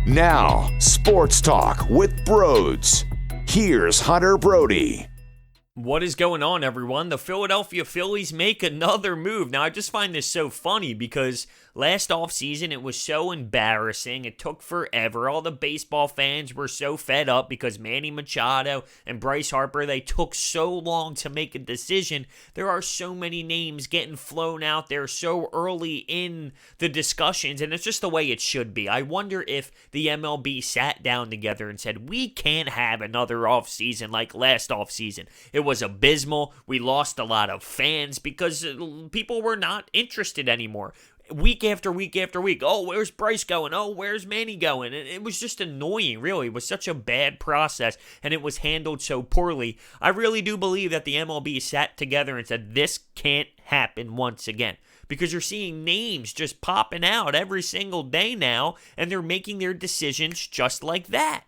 Now, Sports Talk with Broads. Here's Hunter Brody. What is going on, everyone? The Philadelphia Phillies make another move. Now, I just find this so funny because last offseason it was so embarrassing. It took forever. All the baseball fans were so fed up because Manny Machado and Bryce Harper, they took so long to make a decision. There are so many names getting flown out there so early in the discussions, and it's just the way it should be. I wonder if the MLB sat down together and said, we can't have another offseason like last offseason. It was abysmal. We lost a lot of fans because people were not interested anymore. Week after week after week. Oh, where's Bryce going? Oh, where's Manny going? And it was just annoying, really. It was such a bad process, and it was handled so poorly. I really do believe that the MLB sat together and said, this can't happen once again. Because you're seeing names just popping out every single day now, and they're making their decisions just like that.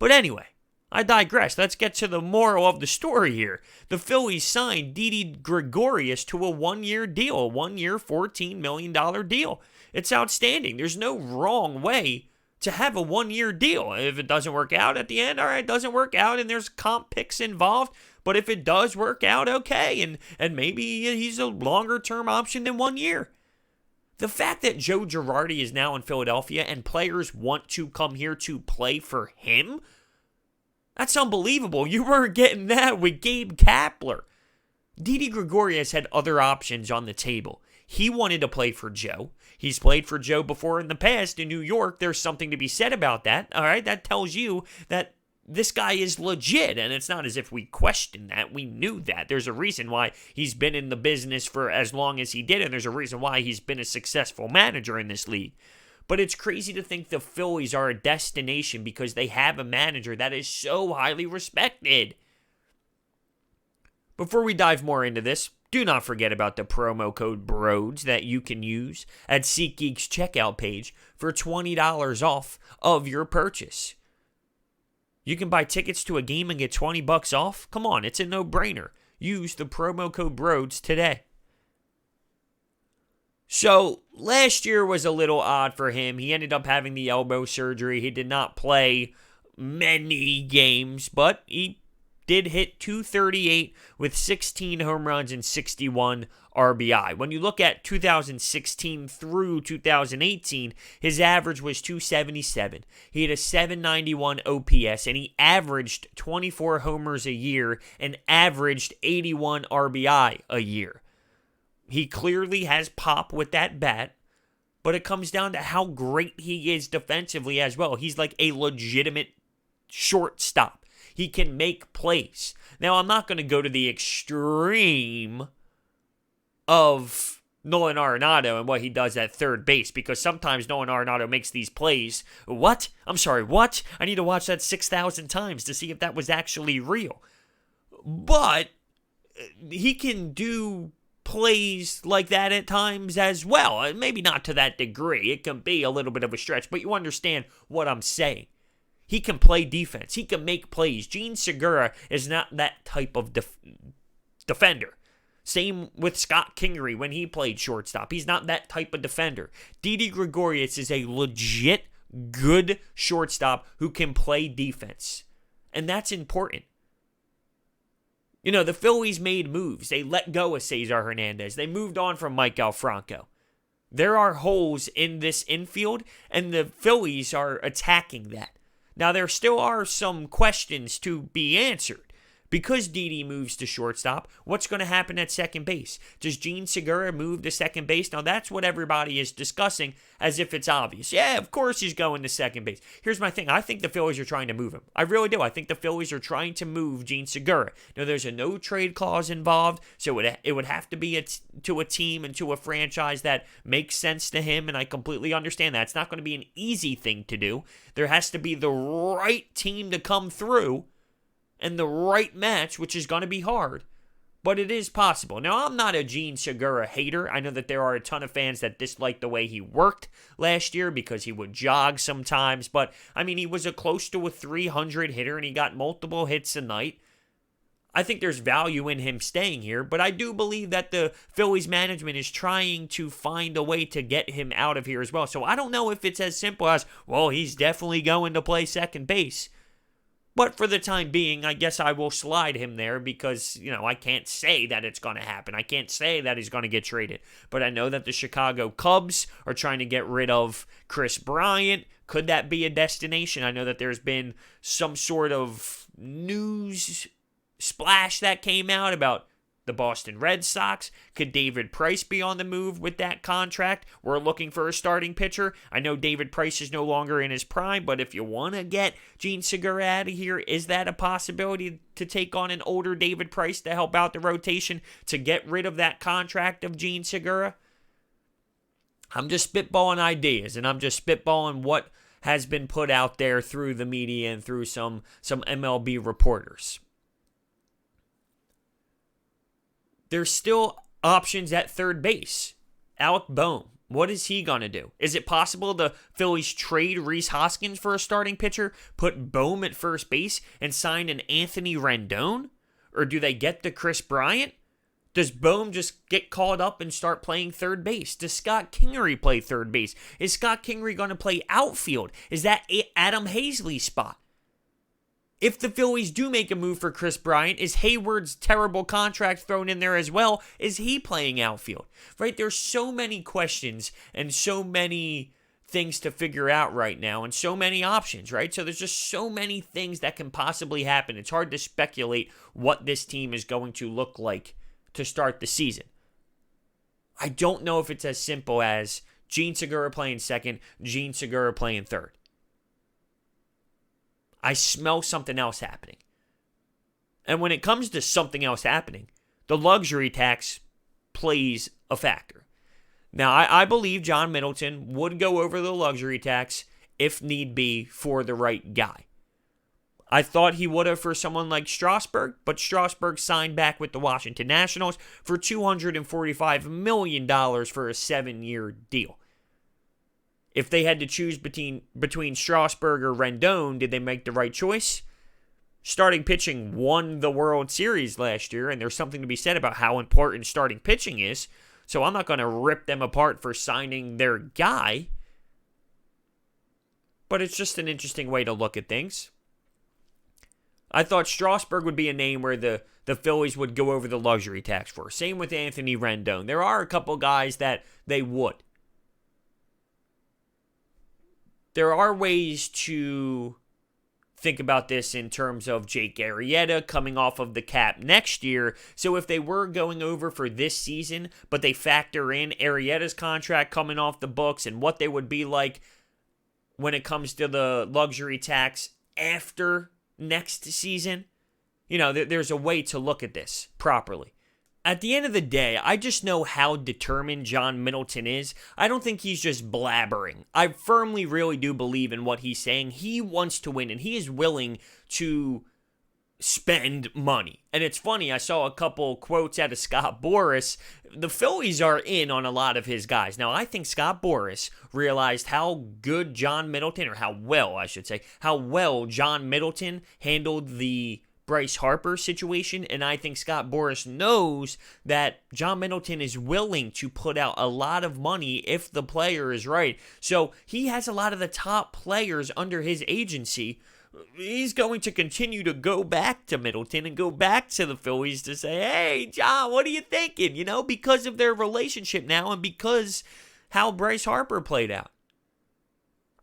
But anyway, I digress. Let's get to the moral of the story here. The Phillies signed Didi Gregorious to a one-year deal, a one-year, $14 million deal. It's outstanding. There's no wrong way to have a one-year deal. If it doesn't work out at the end, all right, it doesn't work out, and there's comp picks involved. But if it does work out, okay, and maybe he's a longer-term option than 1 year. The fact that Joe Girardi is now in Philadelphia and players want to come here to play for him, that's unbelievable. You weren't getting that with Gabe Kapler. Didi Gregorius had other options on the table. He wanted to play for Joe. He's played for Joe before in the past in New York. There's something to be said about that. All right, that tells you that this guy is legit, and it's not as if we questioned that. We knew that. There's a reason why he's been in the business for as long as he did, and there's a reason why he's been a successful manager in this league. But it's crazy to think the Phillies are a destination because they have a manager that is so highly respected. Before we dive more into this, do not forget about the promo code BROADS that you can use at SeatGeek's checkout page for $20 off of your purchase. You can buy tickets to a game and get $20 off. Come on, it's a no-brainer. Use the promo code BROADS today. So, last year was a little odd for him. He ended up having the elbow surgery. He did not play many games, but he did hit .238 with 16 home runs and 61 RBI. When you look at 2016 through 2018, his average was .277. He had a .791 OPS, and he averaged 24 homers a year and averaged 81 RBI a year. He clearly has pop with that bat, but it comes down to how great he is defensively as well. He's like a legitimate shortstop. He can make plays. Now, I'm not going to go to the extreme of Nolan Arenado and what he does at third base, because sometimes Nolan Arenado makes these plays. What? I'm sorry, what? I need to watch that 6,000 times to see if that was actually real. But he can do plays like that at times as well. Maybe not to that degree. It can be a little bit of a stretch, but you understand what I'm saying. He can play defense. He can make plays. Jean Segura is not that type of defender. Same with Scott Kingery when he played shortstop. He's not that type of defender. Didi Gregorius is a legit good shortstop who can play defense. And that's important. You know, the Phillies made moves. They let go of Cesar Hernandez. They moved on from Mike Franco. There are holes in this infield, and the Phillies are attacking that. Now, there still are some questions to be answered. Because Didi moves to shortstop, what's going to happen at second base? Does Jean Segura move to second base? Now, that's what everybody is discussing as if it's obvious. Yeah, of course he's going to second base. Here's my thing. I think the Phillies are trying to move him. I really do. I think the Phillies are trying to move Jean Segura. Now, there's a no-trade clause involved, so it would have to be to a team and to a franchise that makes sense to him, and I completely understand that. It's not going to be an easy thing to do. There has to be the right team to come through and the right match, which is going to be hard, but it is possible. Now, I'm not a Jean Segura hater. I know that there are a ton of fans that dislike the way he worked last year because he would jog sometimes, but, I mean, he was close to a 300 hitter, and he got multiple hits a night. I think there's value in him staying here, but I do believe that the Phillies management is trying to find a way to get him out of here as well. So I don't know if it's as simple as, well, he's definitely going to play second base. But for the time being, I guess I will slide him there because, I can't say that it's going to happen. I can't say that he's going to get traded. But I know that the Chicago Cubs are trying to get rid of Kris Bryant. Could that be a destination? I know that there's been some sort of news splash that came out about the Boston Red Sox. Could David Price be on the move with that contract? We're looking for a starting pitcher. I know David Price is no longer in his prime, but if you want to get Jean Segura out of here, is that a possibility to take on an older David Price to help out the rotation to get rid of that contract of Jean Segura? I'm just spitballing ideas, and I'm just spitballing what has been put out there through the media and through some MLB reporters. There's still options at third base. Alec Bohm, what is he going to do? Is it possible the Phillies trade Rhys Hoskins for a starting pitcher, put Bohm at first base, and sign an Anthony Rendon? Or do they get the Kris Bryant? Does Bohm just get called up and start playing third base? Does Scott Kingery play third base? Is Scott Kingery going to play outfield? Is that Adam Hazley's spot? If the Phillies do make a move for Kris Bryant, is Hayward's terrible contract thrown in there as well? Is he playing outfield? Right? There's so many questions and so many things to figure out right now and so many options, right? So there's just so many things that can possibly happen. It's hard to speculate what this team is going to look like to start the season. I don't know if it's as simple as Jean Segura playing second, Jean Segura playing third. I smell something else happening. And when it comes to something else happening, the luxury tax plays a factor. Now, I believe John Middleton would go over the luxury tax if need be for the right guy. I thought he would have for someone like Strasburg, but Strasburg signed back with the Washington Nationals for $245 million for a 7-year deal. If they had to choose between Strasburg or Rendon, did they make the right choice? Starting pitching won the World Series last year, and there's something to be said about how important starting pitching is. So I'm not going to rip them apart for signing their guy. But it's just an interesting way to look at things. I thought Strasburg would be a name where the Phillies would go over the luxury tax for. Same with Anthony Rendon. There are a couple guys that they would. There are ways to think about this in terms of Jake Arrieta coming off of the cap next year. So if they were going over for this season, but they factor in Arrieta's contract coming off the books and what they would be like when it comes to the luxury tax after next season, there's a way to look at this properly. At the end of the day, I just know how determined John Middleton is. I don't think he's just blabbering. I firmly really do believe in what he's saying. He wants to win, and he is willing to spend money. And it's funny, I saw a couple quotes out of Scott Boras. The Phillies are in on a lot of his guys. Now, I think Scott Boras realized how good John Middleton, or how well John Middleton handled the Bryce Harper situation, and I think Scott Boras knows that John Middleton is willing to put out a lot of money if the player is right. So he has a lot of the top players under his agency. He's going to continue to go back to Middleton and go back to the Phillies to say, hey, John, what are you thinking? Because of their relationship now and because how Bryce Harper played out.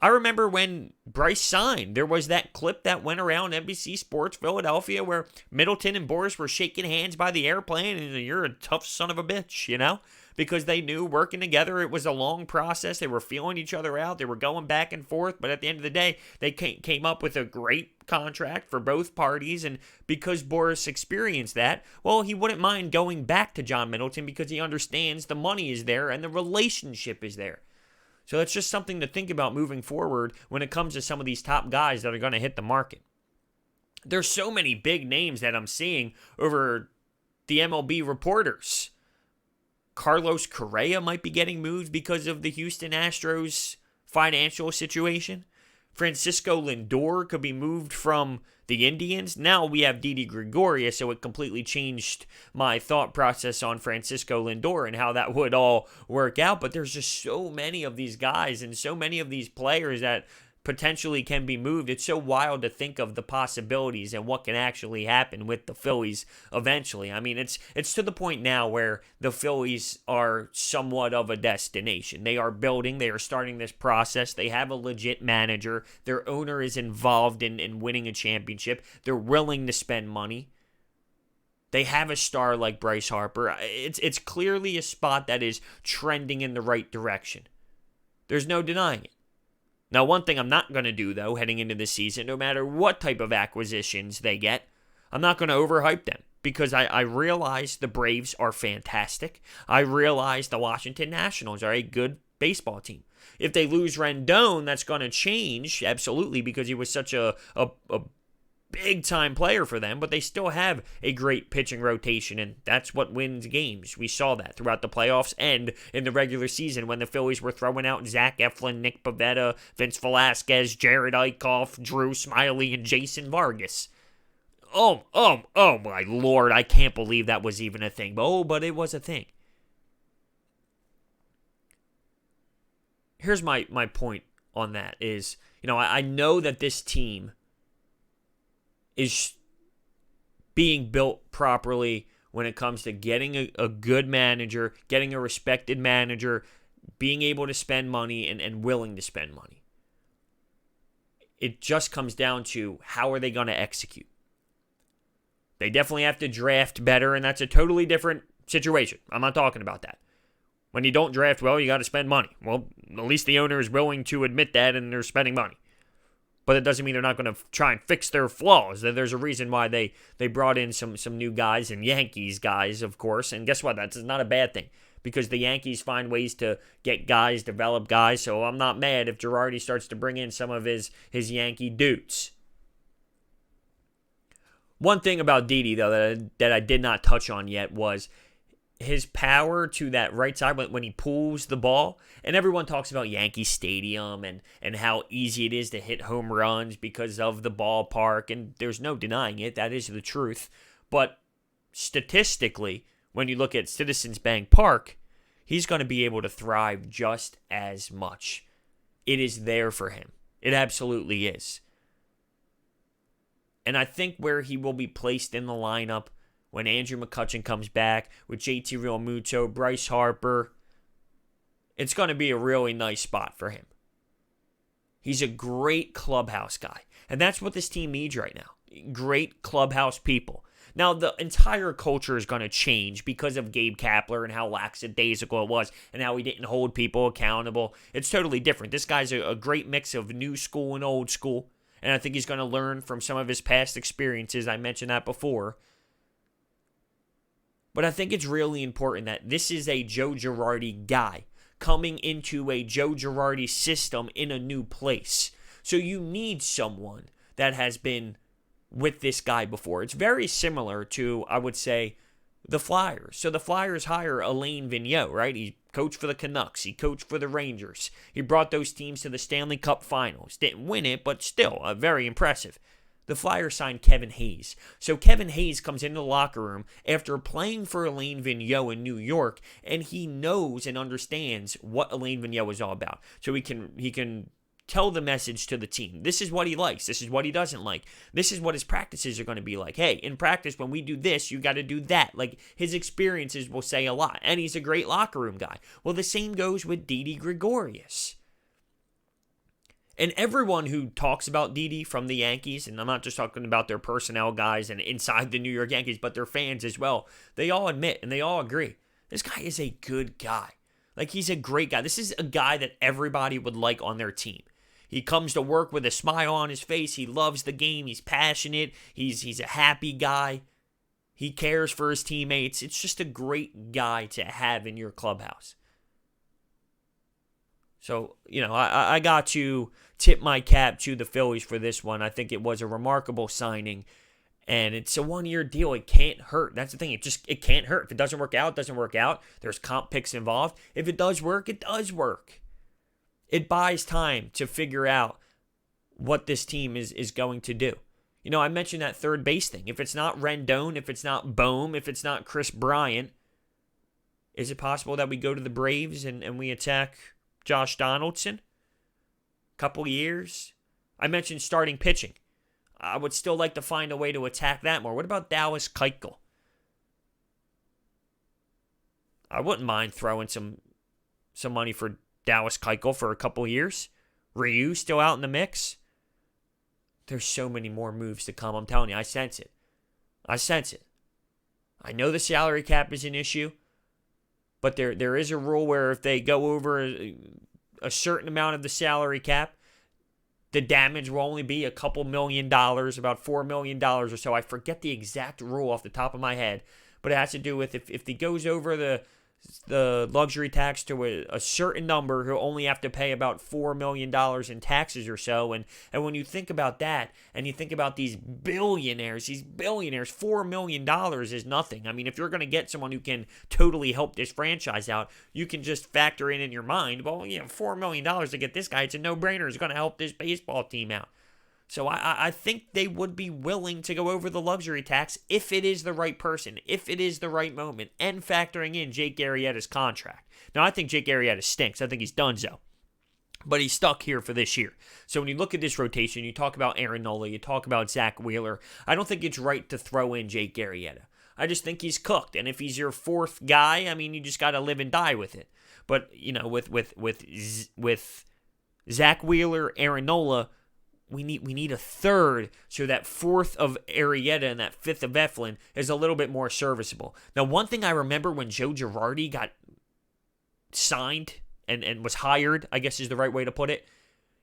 I remember when Bryce signed, there was that clip that went around NBC Sports Philadelphia where Middleton and Boras were shaking hands by the airplane and you're a tough son of a bitch, because they knew working together, it was a long process. They were feeling each other out. They were going back and forth. But at the end of the day, they came up with a great contract for both parties. And because Boras experienced that, well, he wouldn't mind going back to John Middleton because he understands the money is there and the relationship is there. So that's just something to think about moving forward when it comes to some of these top guys that are going to hit the market. There's so many big names that I'm seeing over the MLB reporters. Carlos Correa might be getting moved because of the Houston Astros financial situation. Francisco Lindor could be moved from the Indians. Now we have Didi Gregorius, so it completely changed my thought process on Francisco Lindor and how that would all work out. But there's just so many of these guys and so many of these players that potentially can be moved. It's so wild to think of the possibilities and what can actually happen with the Phillies eventually. I mean, it's to the point now where the Phillies are somewhat of a destination. They are building, they are starting this process. They have a legit manager. Their owner is involved in winning a championship. They're willing to spend money. They have a star like Bryce Harper. It's clearly a spot that is trending in the right direction. There's no denying it. Now, one thing I'm not going to do, though, heading into the season, no matter what type of acquisitions they get, I'm not going to overhype them because I realize the Braves are fantastic. I realize the Washington Nationals are a good baseball team. If they lose Rendon, that's going to change, absolutely, because he was such a big-time player for them, but they still have a great pitching rotation, and that's what wins games. We saw that throughout the playoffs and in the regular season when the Phillies were throwing out Zach Eflin, Nick Pivetta, Vince Velasquez, Jared Eichhoff, Drew Smyly, and Jason Vargas. Oh my Lord, I can't believe that was even a thing. But it was a thing. Here's my point on that is, I know that this team is being built properly when it comes to getting a good manager, getting a respected manager, being able to spend money and willing to spend money. It just comes down to how are they going to execute. They definitely have to draft better, and that's a totally different situation. I'm not talking about that. When you don't draft well, you got to spend money. Well, at least the owner is willing to admit that, and they're spending money. But it doesn't mean they're not going to try and fix their flaws. There's a reason why they brought in some new guys and Yankees guys, of course. And guess what? That's not a bad thing because the Yankees find ways to get guys, develop guys. So I'm not mad if Girardi starts to bring in some of his Yankee dudes. One thing about Didi, though, that I did not touch on yet was his power to that right side when he pulls the ball. And everyone talks about Yankee Stadium and how easy it is to hit home runs because of the ballpark. And there's no denying it. That is the truth. But statistically, when you look at Citizens Bank Park, he's going to be able to thrive just as much. It is there for him. It absolutely is. And I think where he will be placed in the lineup when Andrew McCutchen comes back with JT Realmuto, Bryce Harper, it's going to be a really nice spot for him. He's a great clubhouse guy. And that's what this team needs right now. Great clubhouse people. Now, the entire culture is going to change because of Gabe Kapler and how lackadaisical it was and how he didn't hold people accountable. It's totally different. This guy's a great mix of new school and old school. And I think he's going to learn from some of his past experiences. I mentioned that before. But I think it's really important that this is a Joe Girardi guy coming into a Joe Girardi system in a new place. So you need someone that has been with this guy before. It's very similar to, I would say, the Flyers. So the Flyers hire Alain Vigneault, right? He coached for the Canucks. He coached for the Rangers. He brought those teams to the Stanley Cup Finals. Didn't win it, but still, very impressive. The Flyers signed Kevin Hayes. So Kevin Hayes comes into the locker room after playing for Alain Vigneault in New York, and he knows and understands what Alain Vigneault is all about. So he can tell the message to the team. This is what he likes. This is what he doesn't like. This is what his practices are going to be like. Hey, in practice, when we do this, you got to do that. Like, his experiences will say a lot. And he's a great locker room guy. Well, the same goes with Didi Gregorius. And everyone who talks about Didi from the Yankees, and I'm not just talking about their personnel guys and inside the New York Yankees, but their fans as well, they all admit and they all agree. This guy is a good guy. Like, he's a great guy. This is a guy that everybody would like on their team. He comes to work with a smile on his face. He loves the game. He's passionate. He's a happy guy. He cares for his teammates. It's just a great guy to have in your clubhouse. So, I got to tip my cap to the Phillies for this one. I think it was a remarkable signing. And it's a one-year deal. It can't hurt. That's the thing. It can't hurt. If it doesn't work out, it doesn't work out. There's comp picks involved. If it does work, it does work. It buys time to figure out what this team is going to do. You know, I mentioned that third base thing. If it's not Rendon, if it's not Bohm, if it's not Chris Bryant, is it possible that we go to the Braves and we attack Josh Donaldson? Couple years? I mentioned starting pitching. I would still like to find a way to attack that more. What about Dallas Keuchel? I wouldn't mind throwing some money for Dallas Keuchel for a couple years. Ryu still out in the mix. There's so many more moves to come. I'm telling you, I sense it. I know the salary cap is an issue, but there is a rule where if they go over a certain amount of the salary cap, the damage will only be a couple $1 million, about $4 million or so. I forget the exact rule off the top of my head, but it has to do with if he goes over the luxury tax to a certain number, he'll only have to pay about $4 million in taxes or so. And when you think about that, and you think about these billionaires, $4 million is nothing. I mean, if you're going to get someone who can totally help this franchise out, you can just factor in your mind, well, $4 million to get this guy, it's a no-brainer. It's going to help this baseball team out. So I think they would be willing to go over the luxury tax if it is the right person, if it is the right moment, and factoring in Jake Arrieta's contract. Now, I think Jake Arrieta stinks. I think he's donezo. But he's stuck here for this year. So when you look at this rotation, you talk about Aaron Nola, you talk about Zach Wheeler, I don't think it's right to throw in Jake Arrieta. I just think he's cooked. And if he's your fourth guy, I mean, you just got to live and die with it. But, with Zach Wheeler, Aaron Nola, we need a third, so that fourth of Arrieta and that fifth of Eflin is a little bit more serviceable. Now, one thing I remember when Joe Girardi got signed and was hired, I guess is the right way to put it,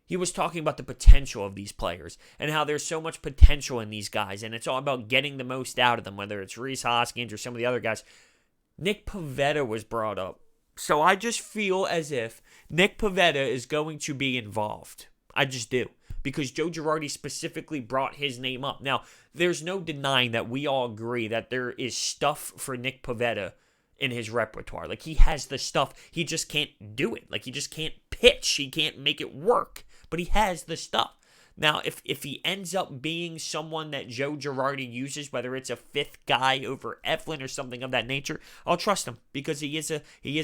he was talking about the potential of these players and how there's so much potential in these guys, and it's all about getting the most out of them, whether it's Rhys Hoskins or some of the other guys. Nick Pivetta was brought up. So I just feel as if Nick Pivetta is going to be involved. I just do. Because Joe Girardi specifically brought his name up. Now, there's no denying that we all agree that there is stuff for Nick Pivetta in his repertoire. Like, he has the stuff. He just can't do it. Like, he just can't pitch. He can't make it work. But he has the stuff. Now, if he ends up being someone that Joe Girardi uses, whether it's a fifth guy over Eflin or something of that nature, I'll trust him. Because he is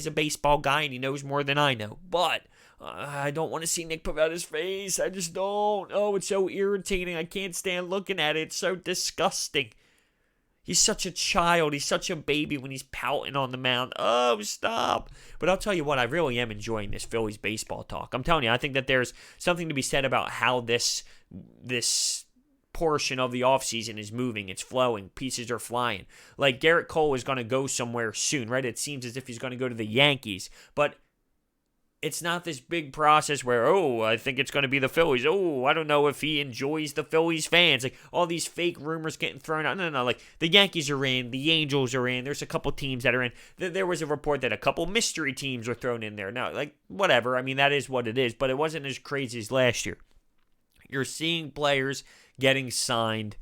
a baseball guy and he knows more than I know. But I don't want to see Nick Pivetta's face. I just don't. Oh, it's so irritating. I can't stand looking at it. It's so disgusting. He's such a child. He's such a baby when he's pouting on the mound. Oh, stop. But I'll tell you what, I really am enjoying this Phillies baseball talk. I'm telling you, I think that there's something to be said about how this portion of the offseason is moving. It's flowing. Pieces are flying. Like, Garrett Cole is going to go somewhere soon, right? It seems as if he's going to go to the Yankees. But it's not this big process where, I think it's going to be the Phillies. I don't know if he enjoys the Phillies fans. Like, all these fake rumors getting thrown out. No. Like, the Yankees are in. The Angels are in. There's a couple teams that are in. There was a report that a couple mystery teams were thrown in there. Now, like, whatever. I mean, that is what it is. But it wasn't as crazy as last year. You're seeing players getting signed,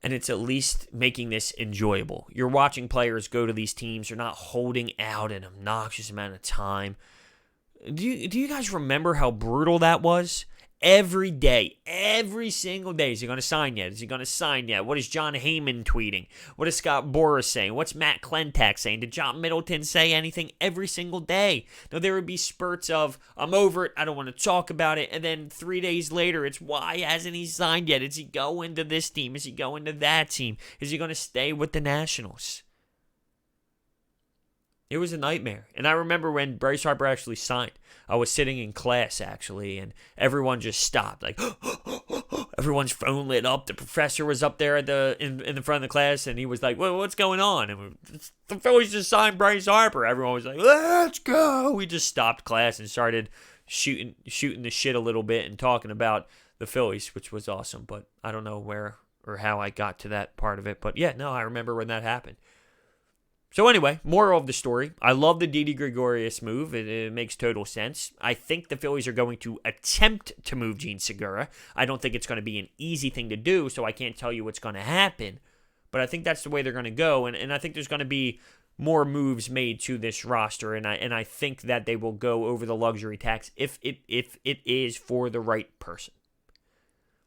and it's at least making this enjoyable. You're watching players go to these teams. They're not holding out an obnoxious amount of time. Do you guys remember how brutal that was? Every day, every single day. Is he going to sign yet? Is he going to sign yet? What is John Heyman tweeting? What is Scott Boras saying? What's Matt Klentak saying? Did John Middleton say anything? Every single day. Now, there would be spurts of, I'm over it, I don't want to talk about it. And then 3 days later, it's, why hasn't he signed yet? Is he going to this team? Is he going to that team? Is he going to stay with the Nationals? It was a nightmare. And I remember when Bryce Harper actually signed. I was sitting in class, actually, and everyone just stopped. Like, everyone's phone lit up. The professor was up there at in the front of the class, and he was like, well, what's going on? And the Phillies just signed Bryce Harper. Everyone was like, let's go. We just stopped class and started shooting the shit a little bit and talking about the Phillies, which was awesome. But I don't know where or how I got to that part of it. But, yeah, no, I remember when that happened. So anyway, moral of the story, I love the Didi Gregorious move. It makes total sense. I think the Phillies are going to attempt to move Jean Segura. I don't think it's going to be an easy thing to do, so I can't tell you what's going to happen. But I think that's the way they're going to go, and I think there's going to be more moves made to this roster, and I think that they will go over the luxury tax if it is for the right person.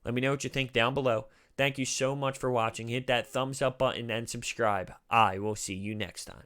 Let me know what you think down below. Thank you so much for watching. Hit that thumbs up button and subscribe. I will see you next time.